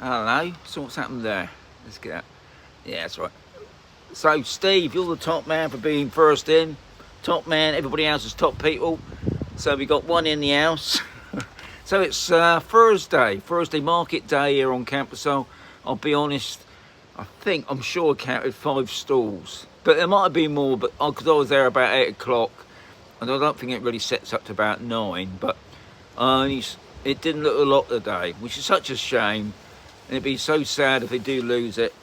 Hello, so what's happened there? Let's get out. Yeah, that's right. So, Steve, you're the top man for being first in. Top man, everybody else is top people. So we got one in the house. So it's Thursday market day here on Camposol. I'll be honest, I'm sure I counted 5 stalls. But there might have been more, but because I was there about 8 o'clock. And I don't think it really sets up to about 9. But it didn't look a lot today, which is such a shame. And it'd be so sad if they do lose it.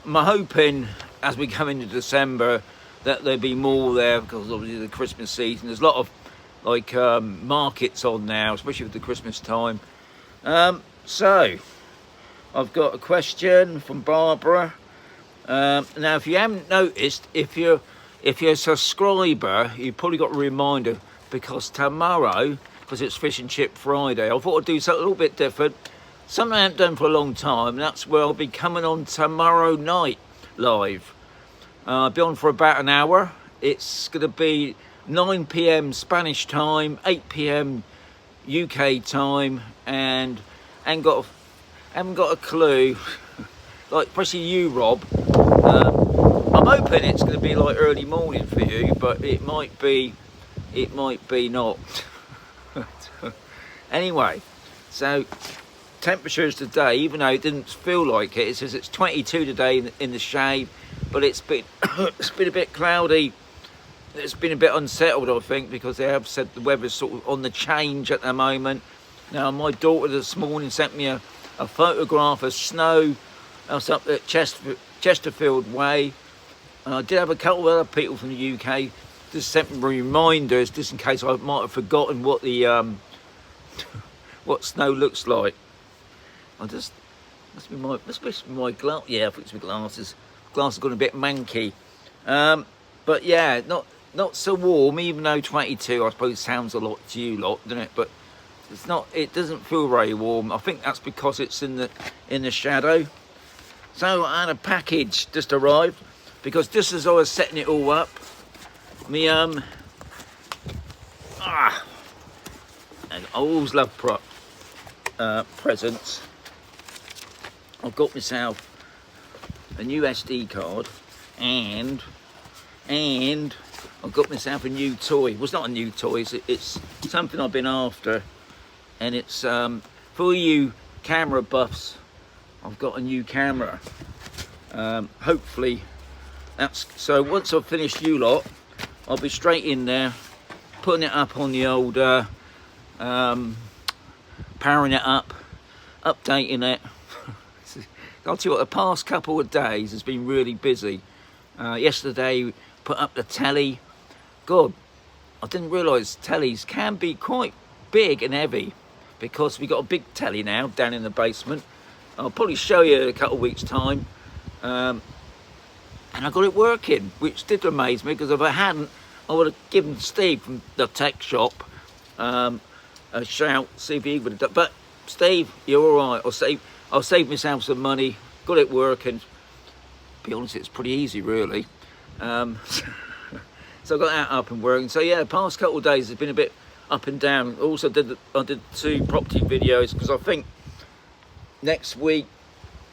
I'm hoping as we come into December that there'll be more there, because obviously the Christmas season, there's a lot of like markets on now, especially with the Christmas time. So I've got a question from Barbara. Now if you haven't noticed, if you're a subscriber, you've probably got a reminder, because tomorrow, because it's Fish and Chip Friday, I thought I'd do something a little bit different. Something I haven't done for a long time, and that's where I'll be coming on tomorrow night live. I'll be on for about an hour. It's going to be 9 PM Spanish time, 8 PM UK time, and I haven't got a clue. Like, especially you, Rob. I'm hoping it's going to be like early morning for you, but it might be not. Anyway, so temperatures today, even though it didn't feel like it, it says it's 22 today in the shade, but it's been it's been a bit cloudy. It's been a bit unsettled, I think, because they have said the weather's sort of on the change at the moment. Now, my daughter this morning sent me a photograph of snow up at Chesterfield Way. I did have a couple of other people from the UK just sent me reminders, just in case I might have forgotten what the what snow looks like. Must be my glass. Yeah, I think it's my glasses. Glasses got a bit manky. But yeah, not so warm, even though 22 I suppose sounds a lot to you lot, doesn't it? But it's not. It doesn't feel very warm. I think that's because it's in the shadow. So I had a package just arrived, because just as I was setting it all up, and I always love presents. I've got myself a new SD card, and I've got myself a new toy. Well, it's not a new toy, it's something I've been after, and it's for you camera buffs. I've got a new camera. Hopefully that's so. Once I've finished you lot, I'll be straight in there, putting it up on the old powering it up, updating it. I'll tell you what, the past couple of days has been really busy. Yesterday, put up the telly. God, I didn't realise tellies can be quite big and heavy, because we got a big telly now down in the basement. I'll probably show you in a couple of weeks' time. And I got it working, which did amaze me, because if I hadn't, I would have given Steve from the tech shop a shout, see if he would have done. But Steve, you're all right. I'll save myself some money. Got it working. To be honest, it's pretty easy, really. So I got that up and working. So yeah, the past couple of days has been a bit up and down. Also I did 2 property videos, because I think next week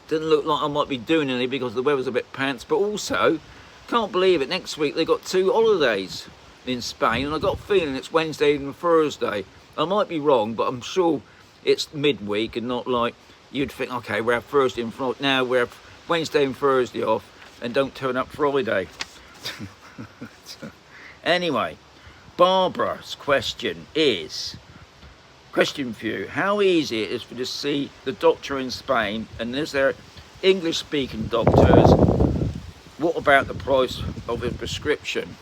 didn't look like I might be doing any, because the weather's a bit pants. But also, can't believe it, next week they got 2 holidays in Spain, and I got a feeling it's Wednesday and Thursday. I might be wrong, but I'm sure it's midweek and not like you'd think, okay, we have Thursday and Friday. Now we have Wednesday and Thursday off, and don't turn up Friday. Anyway, Barbara's question for you: how easy it is for you to see the doctor in Spain, and is there English speaking doctors? What about the price of a prescription?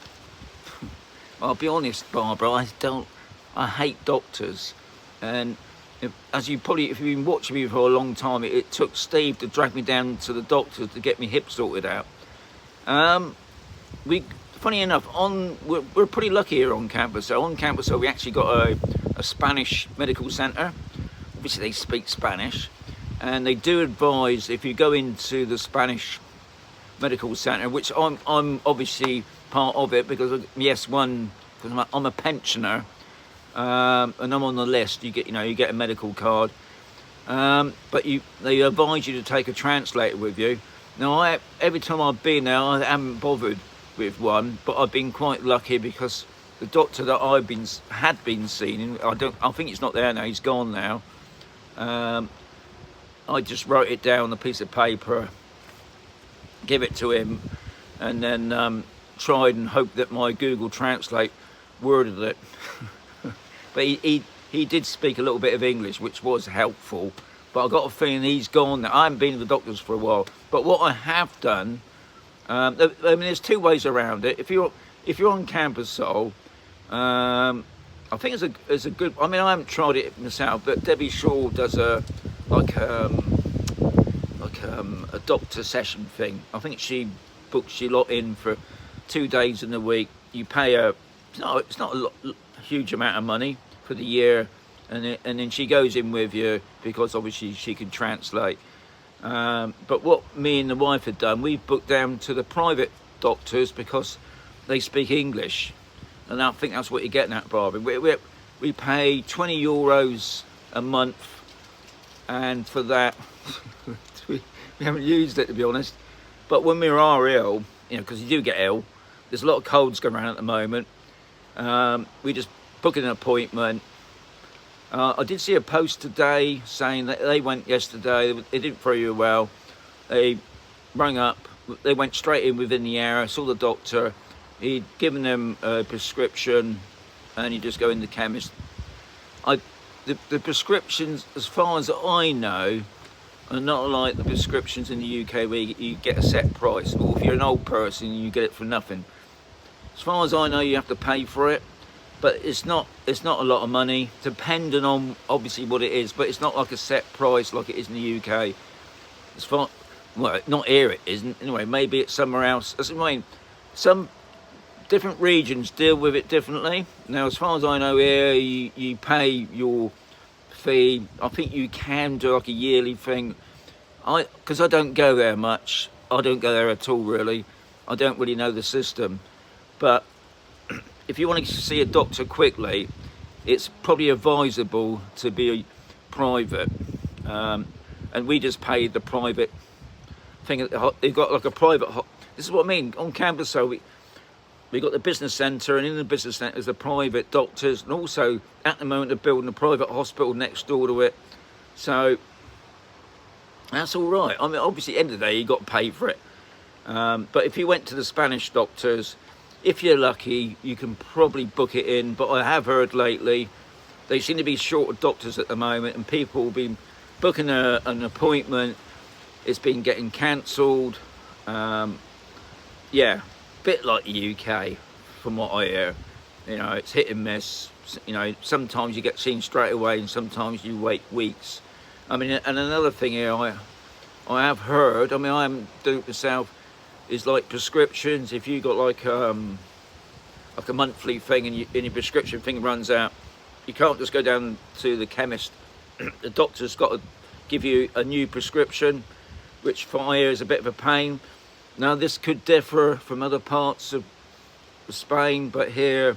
I'll be honest, Barbara, I hate doctors, and if you've been watching me for a long time, it took Steve to drag me down to the doctor to get me hip sorted out. Funny enough, we're pretty lucky here on campus. So on campus, we actually got a Spanish medical centre. Obviously, they speak Spanish, and they do advise if you go into the Spanish medical centre, which I'm obviously part of it, because I'm a pensioner, and I'm on the list. You get a medical card. but they advise you to take a translator with you. Now, every time I've been there, I haven't bothered with one, but I've been quite lucky because the doctor that had been seen, I think he's not there now, he's gone now. I just wrote it down on a piece of paper, give it to him, and then tried and hoped that my Google Translate worded it. But he did speak a little bit of English, which was helpful. But I got a feeling he's gone now. I haven't been to the doctors for a while. But what I have done, I mean, there's two ways around it. If you're on Camposol, I think it's a good. I mean, I haven't tried it myself, but Debbie Shaw does a doctor session thing. I think she books you lot in for 2 days in the week. You pay her. It's not a huge amount of money for the year, and then she goes in with you because obviously she can translate. But what me and the wife had done, we booked down to the private doctors because they speak English, and I think that's what you're getting at, Barbie. We pay €20 a month, and for that we haven't used it, to be honest. But when we are ill, you know, because you do get ill, there's a lot of colds going around at the moment. We just book an appointment. I did see a post today saying that they went yesterday, they didn't feel you well. They rang up, they went straight in within the hour, saw the doctor, he'd given them a prescription, and you just go in the chemist. The prescriptions, as far as I know, are not like the prescriptions in the UK where you get a set price, or if you're an old person you get it for nothing. As far as I know, you have to pay for it, but it's not a lot of money, depending on obviously what it is, but it's not like a set price like it is in the UK. As far, well, not here it isn't, anyway, maybe it's somewhere else. I mean, some different regions deal with it differently. Now, as far as I know, here you pay your fee. I think you can do like a yearly thing. Because I don't go there much. I don't go there at all, really. I don't really know the system. But if you want to see a doctor quickly, it's probably advisable to be private. And we just paid the private thing. They've got like a private. This is what I mean. On campus, so we got the business centre, and in the business centre is the private doctors, and also at the moment they're building a private hospital next door to it. So that's all right. I mean, obviously, at the end of the day, you got to pay for it. But if you went to the Spanish doctors, if you're lucky, you can probably book it in. But I have heard lately they seem to be short of doctors at the moment, and people have been booking an appointment. It's been getting cancelled. Yeah. Bit like the UK, from what I hear. You know, it's hit and miss. You know, sometimes you get seen straight away, and sometimes you wait weeks. I mean, and another thing here, I have heard. I mean, I haven't done it myself. Is like prescriptions. If you got like a monthly thing, and your prescription thing runs out, you can't just go down to the chemist. The doctor's got to give you a new prescription, which for I hear is a bit of a pain. Now, this could differ from other parts of Spain, but here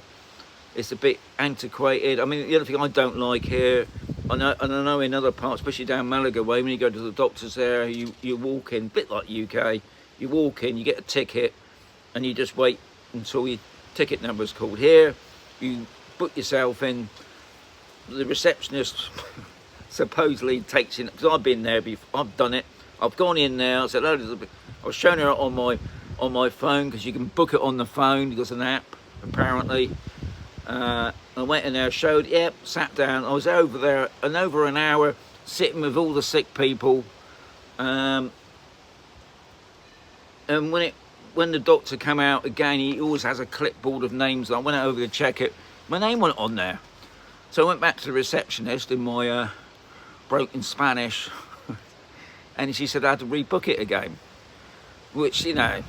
it's a bit antiquated. I mean, the other thing I don't like here, I know in other parts, especially down Malaga way, when you go to the doctors there, you walk in, a bit like UK, you walk in, you get a ticket, and you just wait until your ticket number is called. Here, you book yourself in, the receptionist supposedly takes in, because I've been there before, I've done it, I've gone in there, I said, oh, I was showing her on my phone, because you can book it on the phone. There's an app apparently. I went in there, showed, yep, sat down. I was over there and over an hour sitting with all the sick people. And when the doctor came out again, he always has a clipboard of names. I went over to check it. My name wasn't on there, so I went back to the receptionist in my broken Spanish, and she said I had to rebook it again. Which, you know,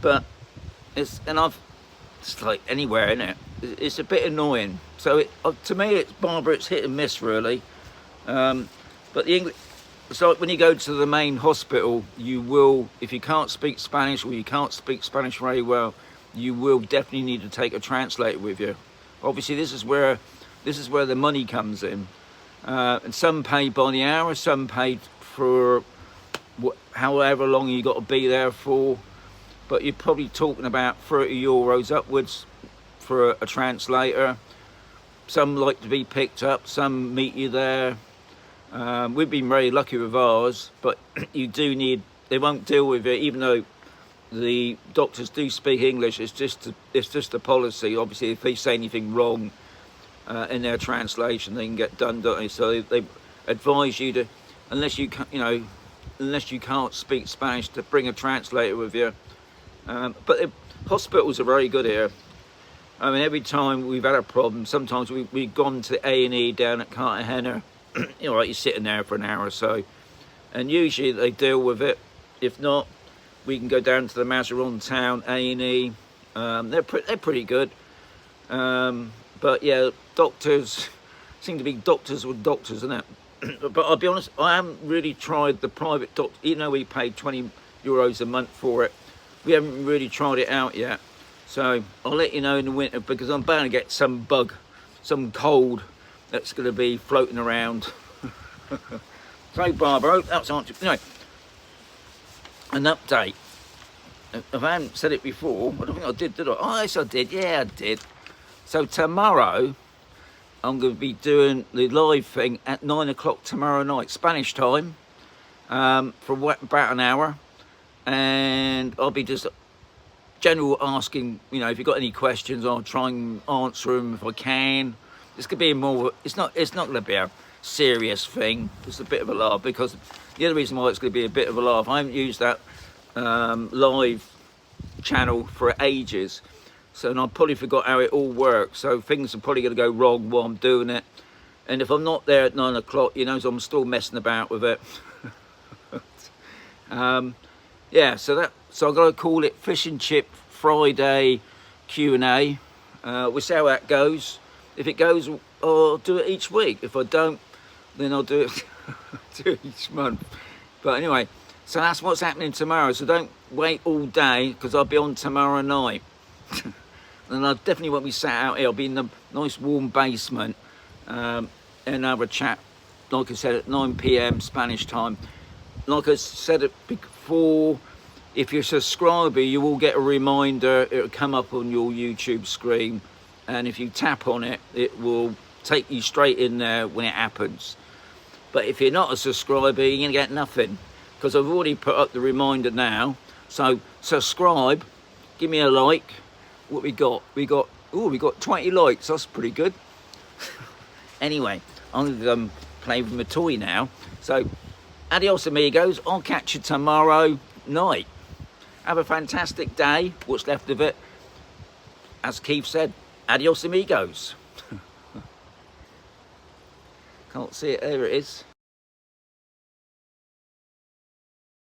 but it's like anywhere, isn't it? It's a bit annoying. So to me, it's Barbara, it's hit and miss really. But the English, it's like when you go to the main hospital, you will, if you can't speak Spanish, or you can't speak Spanish very well, you will definitely need to take a translator with you. Obviously, this is where the money comes in. And some paid by the hour, some paid for however long you got to be there for. But you're probably talking about €30 upwards for a translator. Some like to be picked up, some meet you there. We've been very lucky with ours, but you do need, they won't deal with it, even though the doctors do speak English. It's just a policy. Obviously, if they say anything wrong in their translation, they can get done, don't they? So they advise you to, unless you can't speak Spanish, to bring a translator with you. But the hospitals are very good here. I mean, every time we've had a problem, sometimes we've gone to A&E down at Cartagena. You know, like you're sitting there for an hour or so, and usually they deal with it. If not, we can go down to the Mazaron town A&E. They're pretty good. But yeah, doctors seem to be doctors with doctors, isn't it? But I'll be honest, I haven't really tried the private doctor. Even though we paid €20 a month for it, we haven't really tried it out yet. So I'll let you know in the winter, because I'm bound to get some bug, some cold that's going to be floating around. So Barbara, I hope that's answered. Anyway, an update. If I haven't said it before, I don't think I did I? Oh, yes I did, yeah I did. So tomorrow, I'm going to be doing the live thing at 9 o'clock tomorrow night, Spanish time, for about an hour. And I'll be just general asking, you know, if you've got any questions, I'll try and answer them if I can. This could be more, it's not going to be a serious thing. It's a bit of a laugh, because the other reason why it's going to be a bit of a laugh, I haven't used that live channel for ages. So, and I probably forgot how it all works. So things are probably going to go wrong while I'm doing it. And if I'm not there at 9 o'clock, you know, so I'm still messing about with it. Yeah, so I've got to call it Fish and Chip Friday Q&A. We'll see how that goes. If it goes, I'll do it each week. If I don't, then I'll do it, do it each month. But anyway, so that's what's happening tomorrow. So don't wait all day, because I'll be on tomorrow night. And I definitely won't be sat out here. I'll be in the nice warm basement and have a chat, like I said, at 9 PM Spanish time. Like I said it before, if you're a subscriber, you will get a reminder. It'll come up on your YouTube screen, and if you tap on it, it will take you straight in there when it happens. But if you're not a subscriber, you're going to get nothing, because I've already put up the reminder now. So subscribe, give me a like. What we got? We got 20 likes. That's pretty good. Anyway, I'm going to play with my toy now. So adios amigos, I'll catch you tomorrow night. Have a fantastic day, what's left of it. As Keith said, adios amigos. Can't see it, there it is.